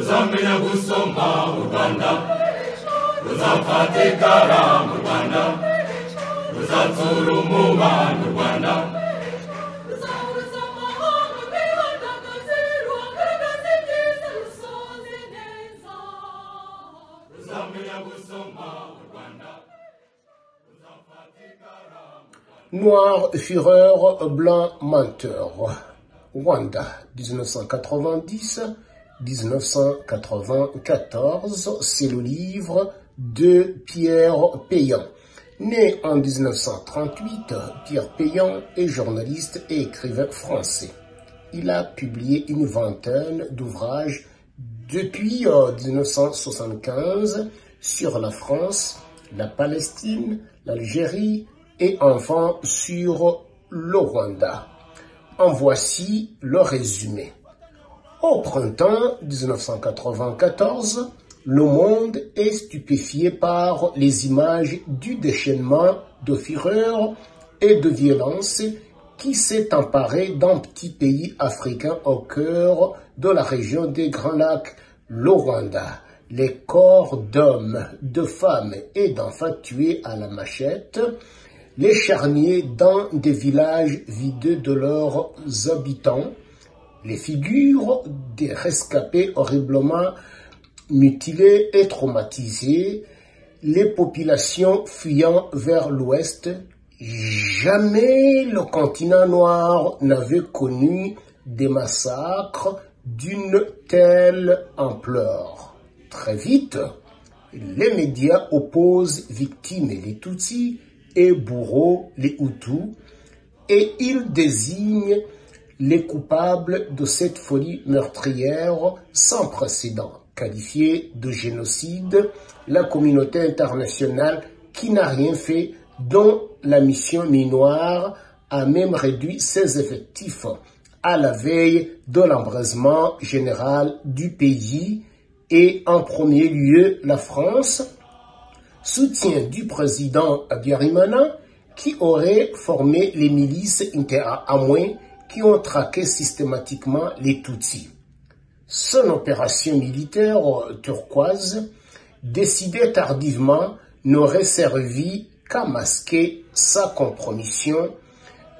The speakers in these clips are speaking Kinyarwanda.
Ruzamenya gusoma mu Rwanda, ruzafatikara mu Rwanda, ruzatsura umubano mu Rwanda, ruzahuza amahanga rwihandagaze, ruhagaragaze ibyiza rusoze neza. Ruzamenya gusoma mu Rwanda, ruzafatikara mu Rwanda. Noir fureur, blanc menteur. Rwanda, 1990-1994, c'est le livre de Pierre Péan. Né en 1938, Pierre Péan est journaliste et écrivain français. Il a publié une vingtaine d'ouvrages depuis 1975 sur la France, la Palestine, l'Algérie et enfin sur le Rwanda. En voici le résumé. Au printemps 1994, le monde est stupéfié par les images du déchaînement de fureur et de violence qui s'est emparé d'un petit pays africain au cœur de la région des Grands Lacs, le Rwanda. Les corps d'hommes, de femmes et d'enfants tués à la machette, les charniers dans des villages vidés de leurs habitants, les figures des rescapés horriblement mutilés et traumatisés, les populations fuyant vers l'ouest. Jamais le continent noir n'avait connu des massacres d'une telle ampleur. Très vite, les médias opposent victimes les Tutsis et bourreaux les Hutus, et ils désignent les coupables de cette folie meurtrière sans précédent, qualifiée de génocide, la communauté internationale qui n'a rien fait, dont la mission Minuar a même réduit ses effectifs à la veille de l'embrasement général du pays, et en premier lieu la France, soutien du président Habyarimana, qui aurait formé les milices inter-amoué qui ont traqué systématiquement les Tutsis. Son opération militaire turquoise, décidée tardivement, n'aurait servi qu'à masquer sa compromission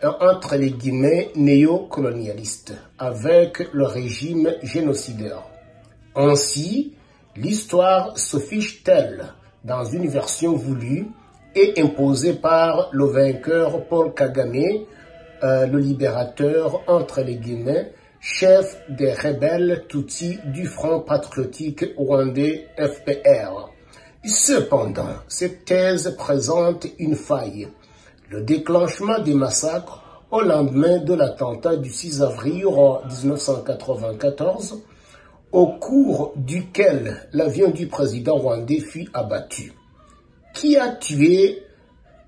entre les Guinéens néocolonialistes avec le régime génocidaire. Ainsi, l'histoire se fiche-t-elle dans une version voulue et imposée par le vainqueur Paul Kagame, le libérateur entre les Guinéens, chef des rebelles Tutsis du Front patriotique rwandais FPR. Cependant, cette thèse présente une faille. Le déclenchement des massacres au lendemain de l'attentat du 6 avril 1994, au cours duquel l'avion du président rwandais fut abattu. Qui a tué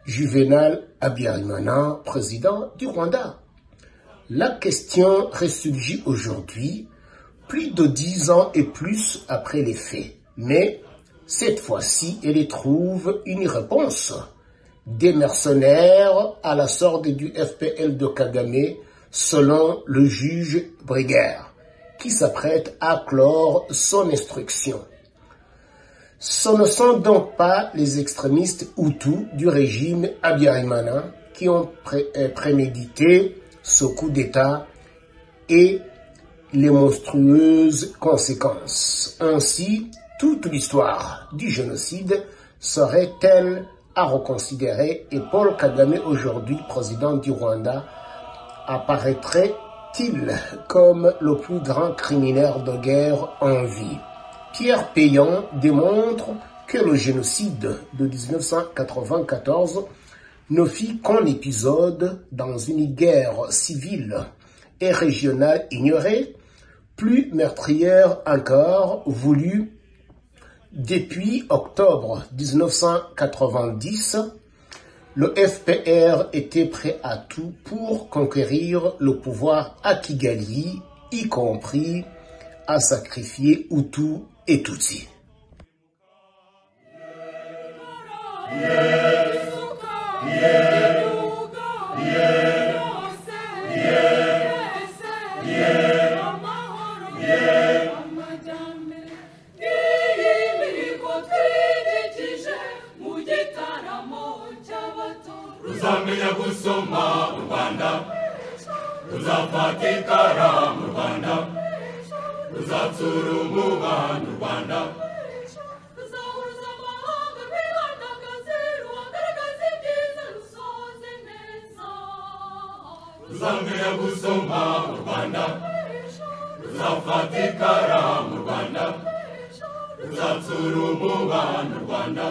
Juvenal Habyarimana, président du Rwanda? La question ressurgit aujourd'hui, plus de 10 ans et plus après les faits. Mais cette fois-ci, elle y trouve une réponse. Des mercenaires à la sorte du FPL de Kagame, selon le juge Briguer, qui s'apprête à clore son instruction. Ce ne sont donc pas les extrémistes Hutus du régime Habyarimana qui ont prémédité ce coup d'État et les monstrueuses conséquences. Ainsi, toute l'histoire du génocide serait-elle à reconsidérer et Paul Kagame, aujourd'hui président du Rwanda, apparaîtrait-il comme le plus grand criminel de guerre en vie? Pierre Péan démontre que le génocide de 1994 ne fit qu'un épisode dans une guerre civile et régionale ignorée, plus meurtrière encore, voulue depuis octobre 1990. Le FPR était prêt à tout pour conquérir le pouvoir à Kigali, y compris à sacrifier Hutus et Tutsis. ruzafatikara mu Rwanda, ruzatsura umubano u Rwanda, ruzahuza amahanga rw'ihandagaze ruhagaragaza ibyiza rusoze neza, ruzamenya gusoma u Rwanda, ruzafatikara mu Rwanda, ruzatsura umubano u Rwanda.